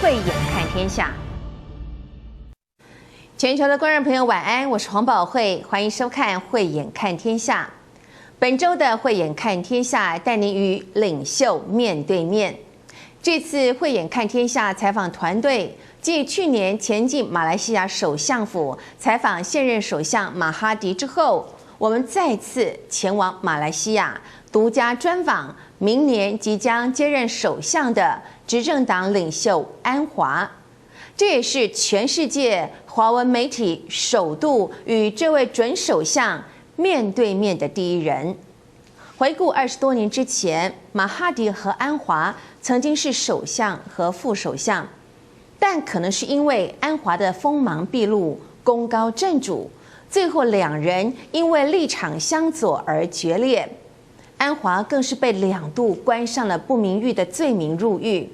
慧眼看天下。全球的观众朋友晚安，我是黄宝慧，欢迎收看《慧眼看天下》。本周的《慧眼看天下》带您与领袖面对面。这次《慧眼看天下》采访团队继去年前进马来西亚首相府采访现任首相马哈迪之后，我们再次前往马来西亚，独家专访明年即将接任首相的执政党领袖安华。这也是全世界华文媒体首度与这位准首相面对面的第一人。回顾20多年之前，马哈迪和安华曾经是首相和副首相，但可能是因为安华的锋芒毕露、功高震主，最后两人因为立场相左而决裂。安华更是被2度关上了不名誉的罪名入狱。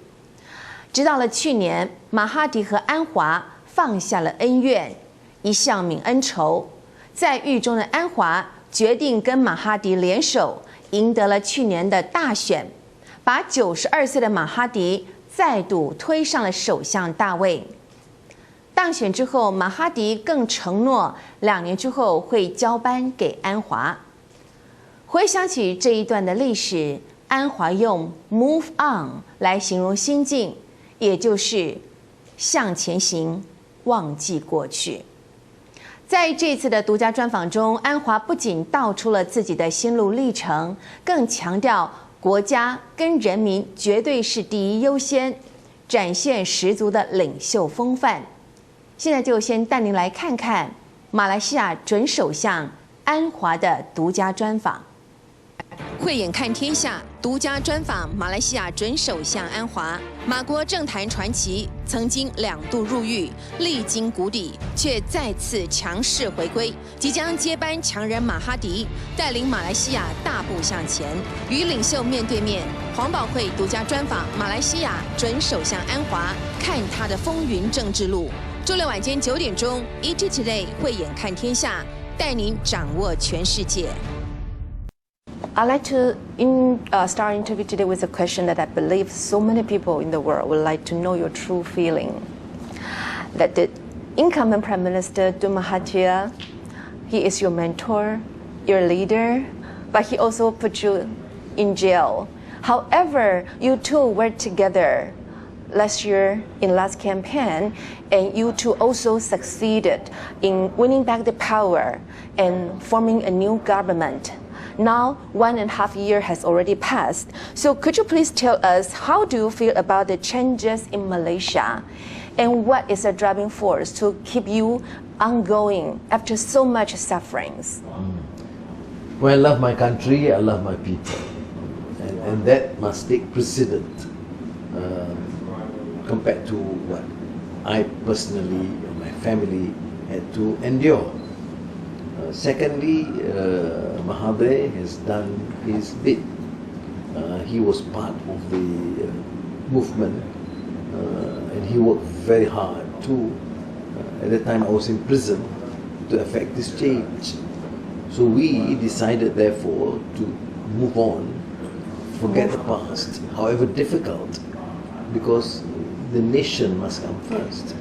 直到了去年，马哈迪和安华放下了恩怨，一向泯恩仇。在狱中的安华决定跟马哈迪联手，赢得了去年的大选，把92岁的马哈迪再度推上了首相大位。当选之后，马哈迪更承诺2年之后会交班给安华。回想起这一段的历史，安华用 move on 来形容心境，也就是向前行，忘记过去。在这次的独家专访中，安华不仅道出了自己的心路历程，更强调国家跟人民绝对是第一优先，展现十足的领袖风范。现在就先带您来看看马来西亚准首相安华的独家专访。慧眼看天下独家专访马来西亚准首相安华。马国政坛传奇，曾经2度入狱，历经谷底，却再次强势回归，即将接班强人马哈迪，带领马来西亚大步向前。与领袖面对面，黄宝慧独家专访马来西亚准首相安华，看他的风云政治路。周六晚间9点钟 ，ET Today 慧眼看天下，带您掌握全世界。I'd like to start our interview today with a question that I believe so many people in the world would like to know your true feeling. That the incumbent Prime Minister Tun Mahathir, he is your mentor, your leader, but he also put you in jail. However, you two worked together last year in last campaign, and you two also succeeded in winning back the power and forming a new government. Now, 1.5 years has already passed. So could you please tell us, how do you feel about the changes in Malaysia? And what is the driving force to keep you ongoing after so much sufferings? Well, I love my country, I love my people. And that must take precedent compared to what I personally, my family had to endure. Secondly, Mahathir has done his bit. He was part of the movement and he worked very hard too. At the time I was in prison to effect this change. So we decided therefore to move on, forget the past, however difficult, because the nation must come first.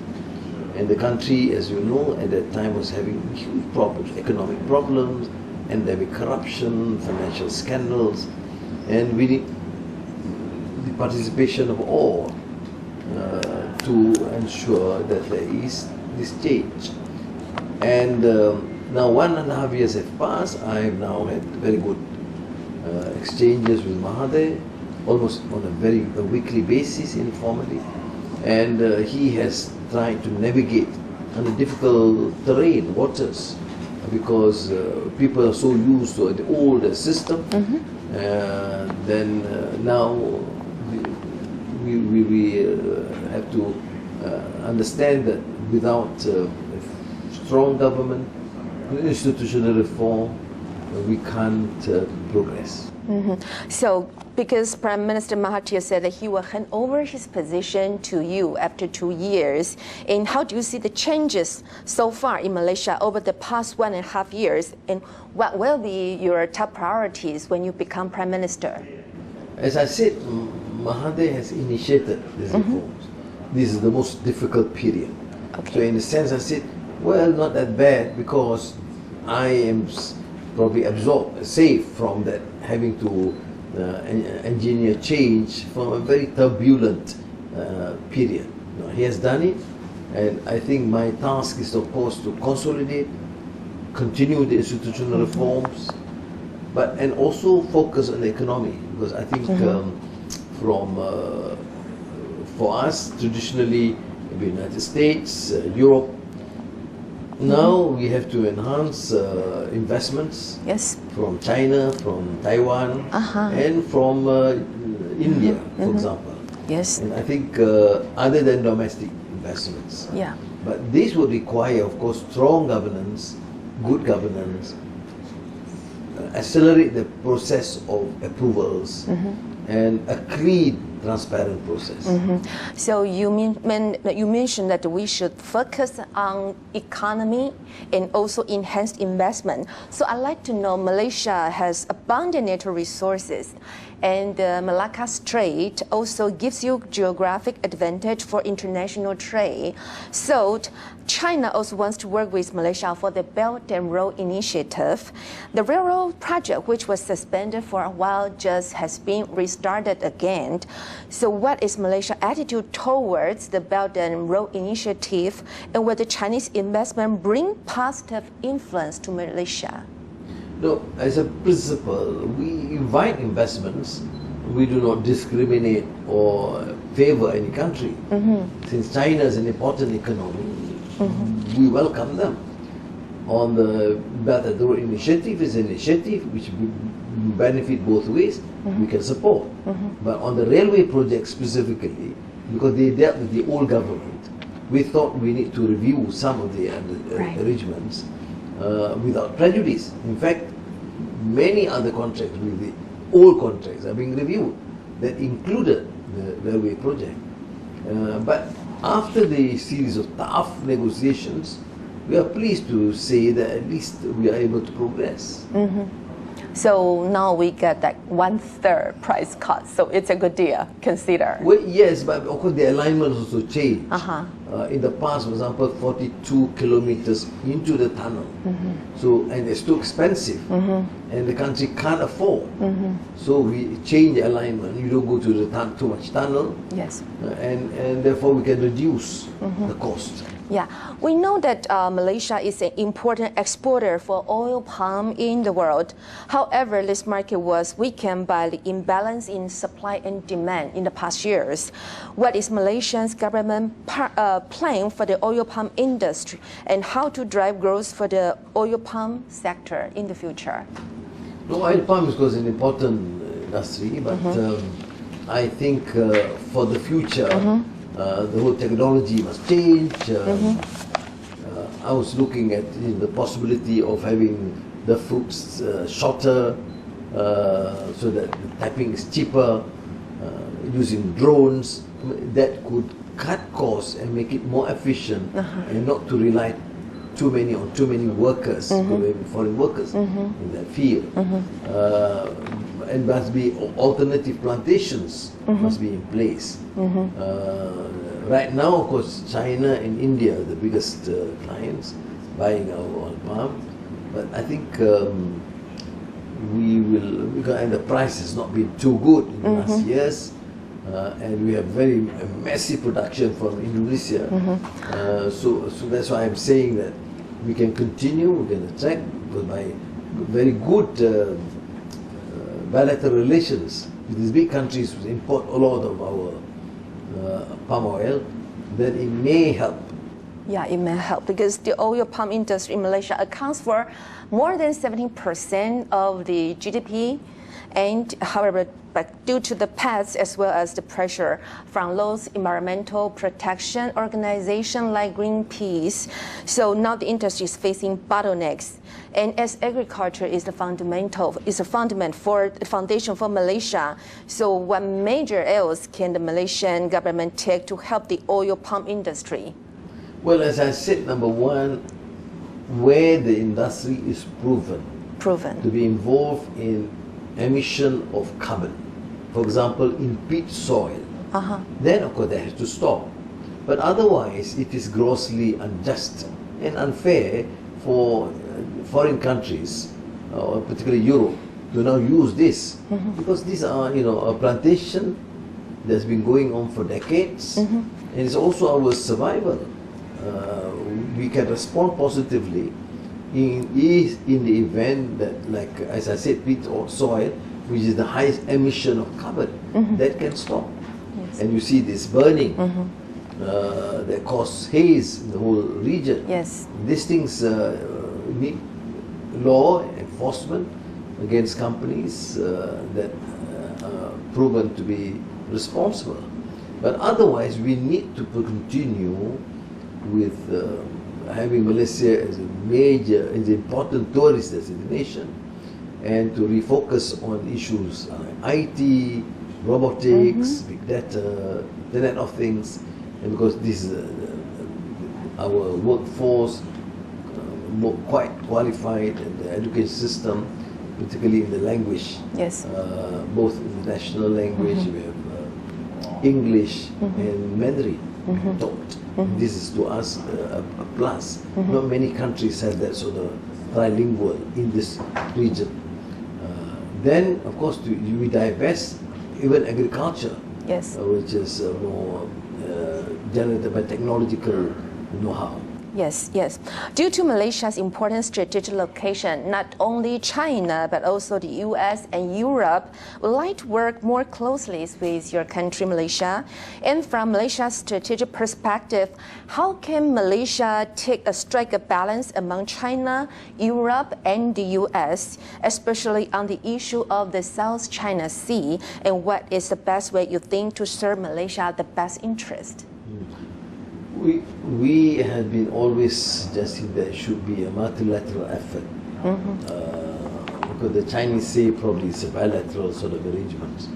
And the country, as you know, at that time was having huge problems, economic problems, endemic corruption, financial scandals, and we need the participation of all to ensure that there is this change. And now 1.5 years have passed. I have now had very good exchanges with Mahathir, almost on a weekly basis informally, and he has tried to navigate on the difficult terrain, waters, because people are so used to the old system. Then now we have to understand that without strong government, institutional reform, we can't progress. So, because Prime Minister Mahathir said that he will hand over his position to you after 2 years, and how do you see the changes so far in Malaysia over the past 1.5 years, and what will be your top priorities when you become Prime Minister? As I said, Mahathir has initiated these reforms. this is the most difficult period. Okay. So in a sense, I said, well, not that bad, because I am probably safe from that, having to engineer change from a very turbulent period. He has done it, and I think my task is, of course, to consolidate, continue the institutional reforms, and also focus on the economy, because I think for us, traditionally, the United States, Europe, now we have to enhance investments from China, from Taiwan, and from India, for example. Yes. And I think other than domestic investments. Yeah. But this would require, of course, strong governance, good governance, accelerate the process of approvals, and a clean, transparent process. So you mentioned that we should focus on economy and also enhance investment. So I'd like to know, Malaysia has abundant natural resources, and the Malacca Strait also gives you geographic advantage for international trade. So China also wants to work with Malaysia for the Belt and Road Initiative. The railroad project, which was suspended for a while, just has been restarted again. So what is Malaysia's attitude towards the Belt and Road Initiative, and will the Chinese investment bring positive influence to Malaysia? No, as a principle, we invite investments. We do not discriminate or favor any country. Since China is an important economy, we welcome them. On the Belt and Road Initiative is an initiative which will benefit both ways, we can support. But on the railway project specifically, because they dealt with the old government, we thought we need to review some of the arrangements without prejudice. In fact, many other contracts with the old contracts are being reviewed that included the railway project. But after the series of tough negotiations, we are pleased to say that at least we are able to progress. So now we get like 1/3 price cut, so it's a good deal, consider. Well, yes, but of course the alignment also changed. In the past, for example, 42 kilometers into the tunnel. So, and it's too expensive, and the country can't afford. So we change the alignment. You don't go to the too much tunnel. Yes. And therefore we can reduce the cost. Yeah, we know that Malaysia is an important exporter for oil palm in the world. However, this market was weakened by the imbalance in supply and demand in the past years. What is Malaysia's government plan for the oil palm industry, and how to drive growth for the oil palm sector in the future? No, oil palm is, of course, an important industry, but I think for the future, the whole technology must change. I was looking at the possibility of having the fruits shorter, so that the typing is cheaper, using drones that could cut costs and make it more efficient, and not to rely too many workers, foreign workers in that field. And must be alternative plantations must be in place. Right now, of course, China and India are the biggest clients buying our oil palm, but I think we will, and the price has not been too good in the last years, and we have very massive production from Indonesia. So that's why I'm saying that we can continue, we can attract by very good bilateral relations with these big countries who import a lot of our palm oil, then it may help. Yeah, it may help, because the oil palm industry in Malaysia accounts for more than 70% of the GDP. And however, but due to the past as well as the pressure from those environmental protection organizations like Greenpeace, so now the industry is facing bottlenecks. And as agriculture is the foundation for Malaysia, so what major else can the Malaysian government take to help the oil palm industry? Well, as I said, number one, where the industry is proven to be involved in emission of carbon, for example, in peat soil, then of course that has to stop. But otherwise, it is grossly unjust and unfair for foreign countries, particularly Europe, to now use this, because these are, a plantation that's been going on for decades, and it's also our survival. We can respond positively in the event that, like as I said, peat or soil, which is the highest emission of carbon, that can stop. Yes. And you see this burning that causes haze in the whole region. Yes. These things need law enforcement against companies that are proven to be responsible. But otherwise, we need to continue with having Malaysia as an important tourist destination, and to refocus on issues like IT, robotics, big data, Internet of Things, and because this is our workforce quite qualified, and the education system, particularly in the language, yes, both in the national language, we have English and Mandarin taught. This is to us a plus. Not many countries have that sort of trilingual in this region. Then, of course, we divest even agriculture, yes, which is more generated by technological know-how. Yes, yes. Due to Malaysia's important strategic location, not only China, but also the US and Europe would like to work more closely with your country, Malaysia. And from Malaysia's strategic perspective, how can Malaysia strike a balance among China, Europe, and the US, especially on the issue of the South China Sea? And what is the best way you think to serve Malaysia the best interest? We have been always suggesting there should be a multilateral effort, because the Chinese say probably it's a bilateral sort of arrangement.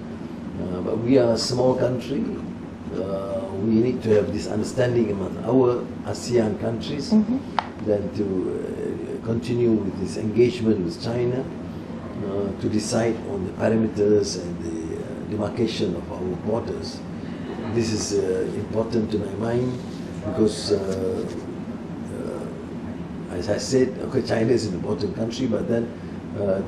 But we are a small country. We need to have this understanding among our ASEAN countries, then to continue with this engagement with China, to decide on the parameters and the demarcation of our borders. This is important to my mind. Because, as I said, okay, China is an important country, but then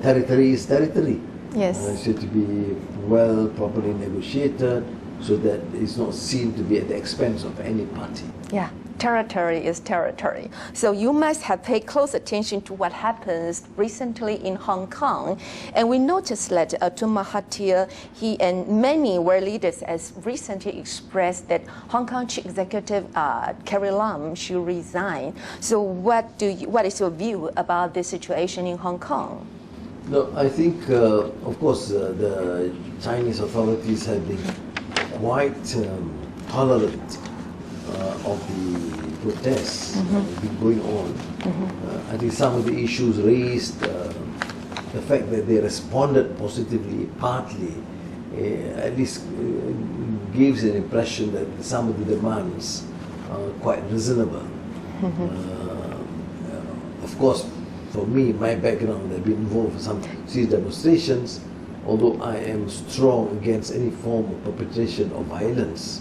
territory is territory. Yes. It should be well, properly negotiated, so that it's not seen to be at the expense of any party. Yeah. Territory is territory. So you must have paid close attention to what happens recently in Hong Kong. And we noticed that Tun Mahathir, he and many world leaders has recently expressed that Hong Kong Chief Executive Carrie Lam should resign. So what is your view about this situation in Hong Kong? No, I think, of course, the Chinese authorities have been quite tolerant of the protests been going on. I think some of the issues raised, the fact that they responded positively, partly, at least gives an impression that some of the demands are quite reasonable. Of course, for me, my background, I've been involved in some serious demonstrations, although I am strong against any form of perpetration of violence.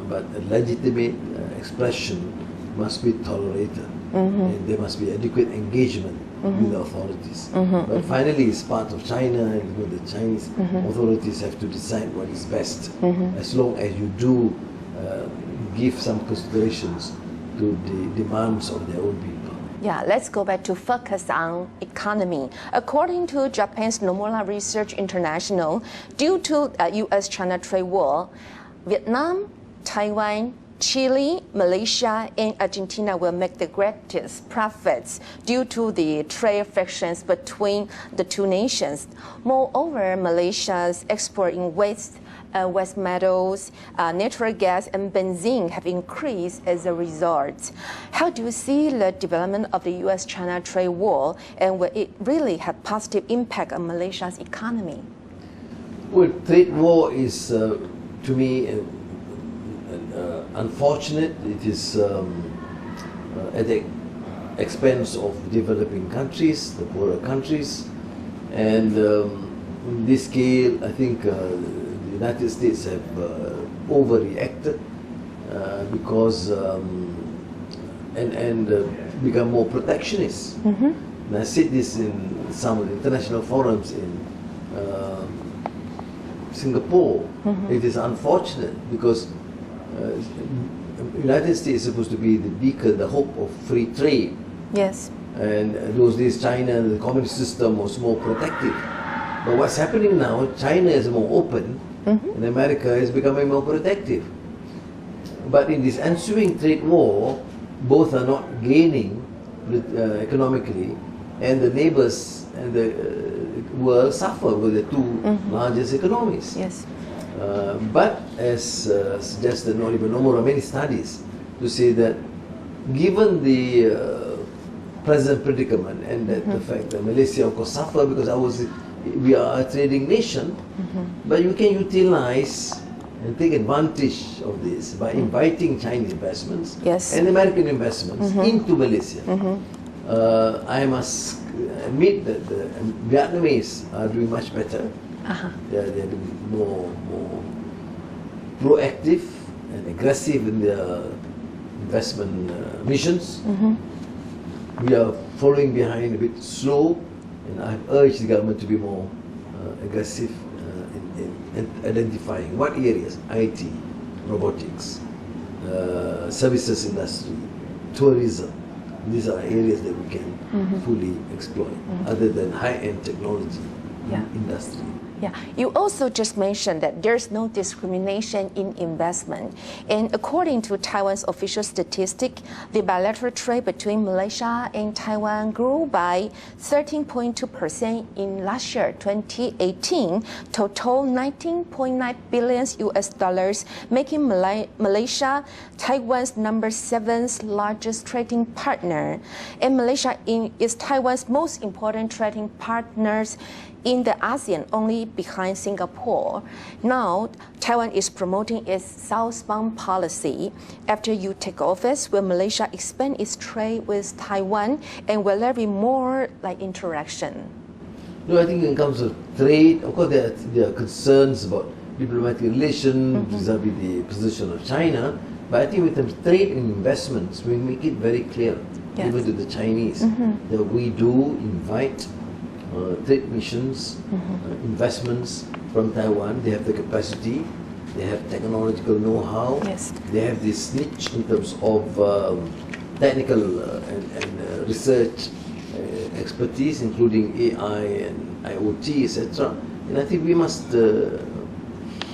But a legitimate expression must be tolerated, and there must be adequate engagement with the authorities. But finally, it's part of China, and the Chinese authorities have to decide what is best, as long as you do give some considerations to the demands of their own people. Yeah, let's go back to focus on economy. According to Japan's Nomura Research International, due to U.S.-China trade war, Vietnam, Taiwan, Chile, Malaysia, and Argentina will make the greatest profits due to the trade frictions between the two nations. Moreover, Malaysia's export in waste metals, natural gas, and benzene have increased as a result. How do you see the development of the U.S.-China trade war, and will it really have positive impact on Malaysia's economy? Well, trade war is, to me, unfortunate. It is at the expense of developing countries, the poorer countries, and in this scale, I think the United States have overreacted because become more protectionist. And I said this in some of the international forums in Singapore. It is unfortunate because United States is supposed to be the beacon, the hope of free trade. Yes. And those days China, the communist system was more protective. But what's happening now, China is more open and America is becoming more protective. But in this ensuing trade war, both are not gaining economically, and the neighbors and the world suffer with the two largest economies. Yes. But as suggested, no more many studies to say that given the present predicament and that the fact that Malaysia of course suffer because we are a trading nation, but you can utilize and take advantage of this by inviting Chinese investments and American investments into Malaysia. I must admit that the Vietnamese are doing much better. They have been more proactive and aggressive in their investment missions. We are following behind a bit slow, and I've urged the government to be more aggressive in identifying what areas: IT, robotics, services industry, tourism. These are areas that we can fully exploit, other than high-end technology industry. Yeah, you also just mentioned that there's no discrimination in investment. And according to Taiwan's official statistic, the bilateral trade between Malaysia and Taiwan grew by 13.2% in last year, 2018, total $19.9 billion US, making Malaysia Taiwan's #7 largest trading partner. And Malaysia is Taiwan's most important trading partners in the ASEAN, only behind Singapore. Now, Taiwan is promoting its southbound policy. After you take office, will Malaysia expand its trade with Taiwan, and will there be more interaction? No, I think in terms of trade, of course there are concerns about diplomatic relations vis-a-vis the position of China, but I think with terms of trade and investments, we make it very clear, even to the Chinese, that we do invite trade missions, investments from Taiwan. They have the capacity, they have technological know-how, they have this niche in terms of technical and research expertise, including AI and IoT, etc. And I think we must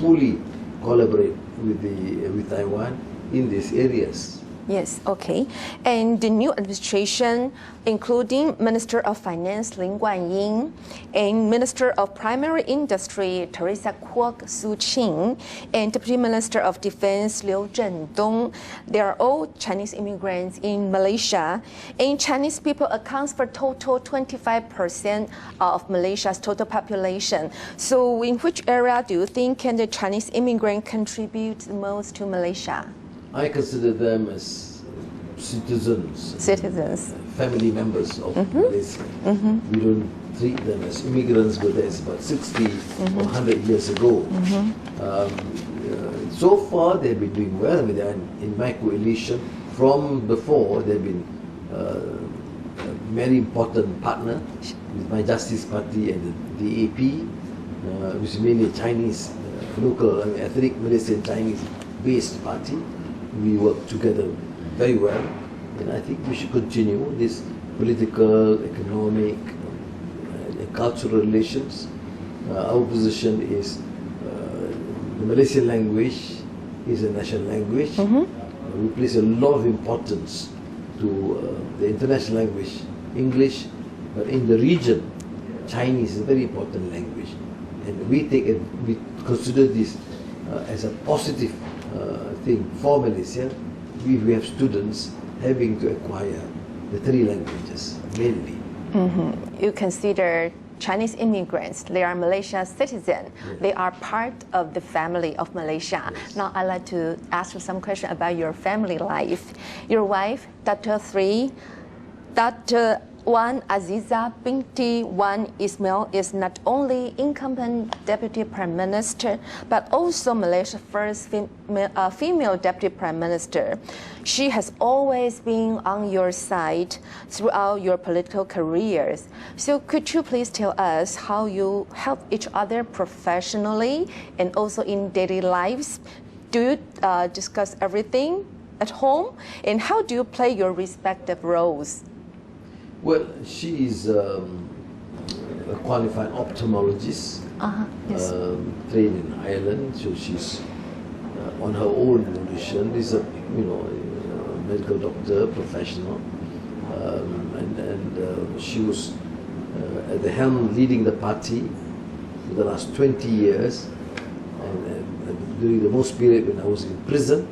fully collaborate with Taiwan in these areas. Yes, okay. And the new administration, including Minister of Finance Lin Guanying and Minister of Primary Industry Teresa Kwok Soo-Ching and Deputy Minister of Defense Liu Zhendong, they are all Chinese immigrants in Malaysia. And Chinese people accounts for total 25% of Malaysia's total population. So in which area do you think can the Chinese immigrant contribute the most to Malaysia? I consider them as citizens, family members of Malaysia. We don't treat them as immigrants, but that's about 60 or 100 years ago. So far, they've been doing well. I mean, they're in my coalition. From before, they've been a very important partner with my Justice Party and the DAP, which is mainly Chinese, local, ethnic Malaysian Chinese-based party. We work together very well, and I think we should continue this political, economic, and cultural relations. Our position is the Malaysian language is a national language. We place a lot of importance to the international language, English, but in the region, Chinese is a very important language, and we consider this as a positive thing for Malaysia. We have students having to acquire the 3 languages mainly. You consider Chinese immigrants, they are Malaysia's citizens. They are part of the family of Malaysia. Now I'd like to ask you some questions about your family life. Your wife, Dr. Wan Aziza Binti Wan Ismail is not only incumbent Deputy Prime Minister, but also Malaysia's first female Deputy Prime Minister. She has always been on your side throughout your political careers. So could you please tell us how you help each other professionally and also in daily lives? Do you discuss everything at home? And how do you play your respective roles? Well, she is a qualified ophthalmologist, Yes. trained in Ireland, so she's on her own volition. Is a medical doctor, professional, and she was at the helm, leading the party for the last 20 years. And during the most period when I was in prison,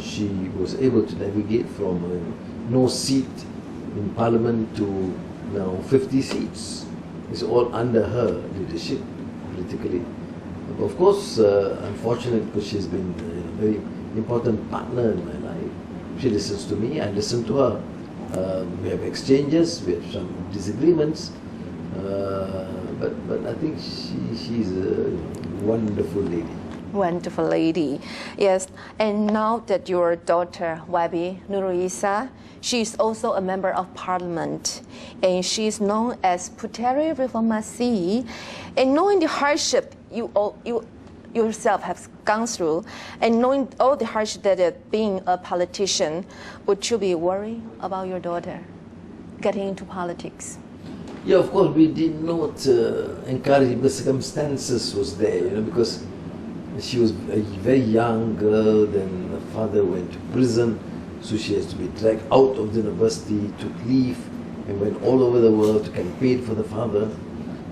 she was able to navigate from no seat in Parliament to now 50 seats. It's all under her leadership politically. But of course, unfortunately, because she's been a very important partner in my life. She listens to me, I listen to her. We have exchanges, we have some disagreements, but I think she's a wonderful lady. Wonderful lady. Yes, and now that your daughter, Wabi Nuruisa, she is also a member of parliament, and she is known as Puteri Reformasi. And knowing the hardship you yourself have gone through, and knowing all the hardship that being a politician, would you be worried about your daughter getting into politics? Yeah, of course, we did not encourage, the circumstances was there, because she was a very young girl, then her father went to prison, so she has to be dragged out of the university, took leave, and went all over the world to campaign for the father,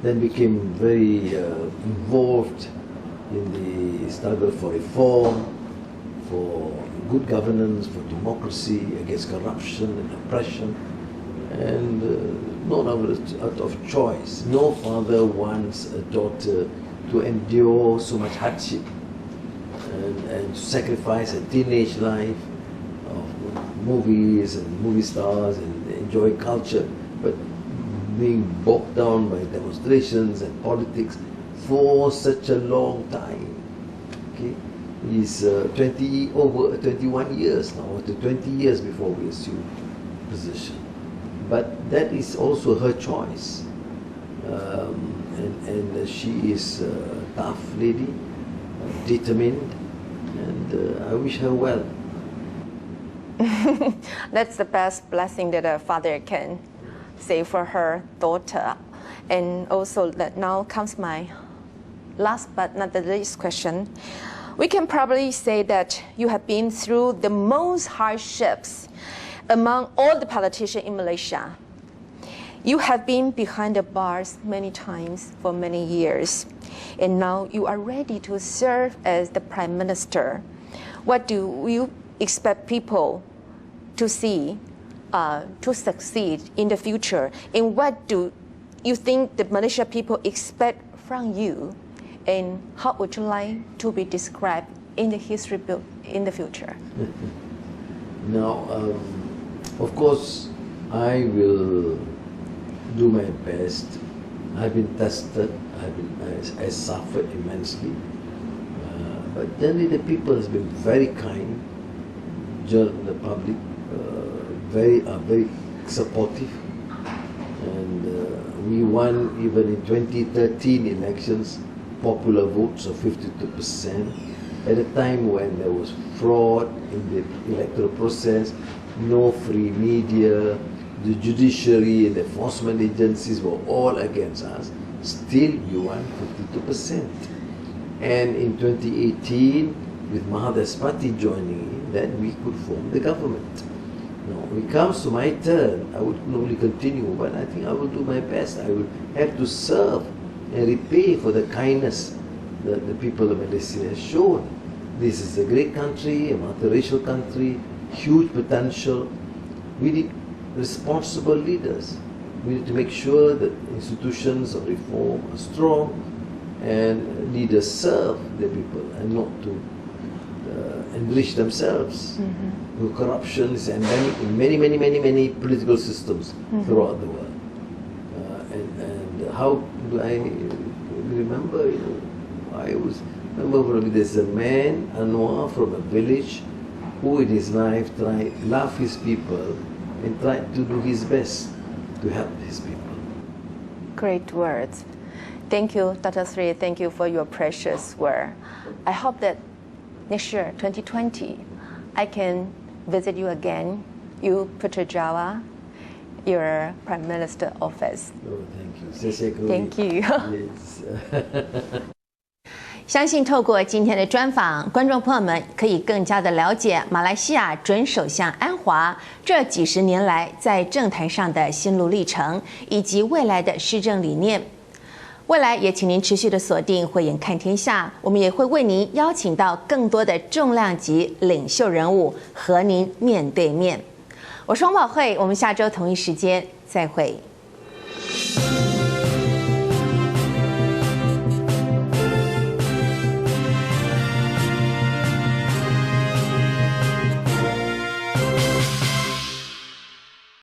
then became very involved in the struggle for reform, for good governance, for democracy, against corruption and oppression, and not out of choice. No father wants a daughter to endure so much hardship and to sacrifice a teenage life of movies and movie stars and enjoy culture, but being bogged down by demonstrations and politics for such a long time. Okay, he's over 21 years now, to 20 years before we assume position. But that is also her choice. And she is a tough lady, determined, and I wish her well. That's the best blessing that a father can say for her daughter. And also that now comes my last but not the least question. We can probably say that you have been through the most hardships among all the politicians in Malaysia. You have been behind the bars many times for many years, and now you are ready to serve as the Prime Minister. What do you expect people to see to succeed in the future? And what do you think the Malaysia people expect from you? And how would you like to be described in the history book in the future? Now, of course, I will do my best. I've been tested, I suffered immensely. But generally the people has been very kind, the public are very supportive. And we won even in 2013 elections, popular votes of 52%. At a time when there was fraud in the electoral process, no free media, the judiciary and the enforcement agencies were all against us. Still, we won 52%. And in 2018, with Mahathir's party joining in, then we could form the government. Now, when it comes to my turn, I would only continue, but I think I will do my best. I will have to serve and repay for the kindness that the people of Malaysia have shown. This is a great country, a multiracial country, huge potential. We need responsible leaders. We need to make sure that institutions of reform are strong and leaders serve the people and not to enrich themselves through corruptions and many political systems throughout the world. And how do I remember? I always remember there's a man, Anwar, from a village, who in his life love his people and tried to do his best to help his people. Great words. Thank you, Dr. Sri. Thank you for your precious word. I hope that next year, 2020, I can visit you again, you Putrajaya, your Prime Minister office. Oh, thank you. Thank you. Yes. 相信透过今天的专访，观众朋友们可以更加的了解马来西亚准首相安华这几十年来在政坛上的心路历程，以及未来的施政理念。未来也请您持续的锁定慧眼看天下，我们也会为您邀请到更多的重量级领袖人物和您面对面。我是黄宝慧，我们下周同一时间再会。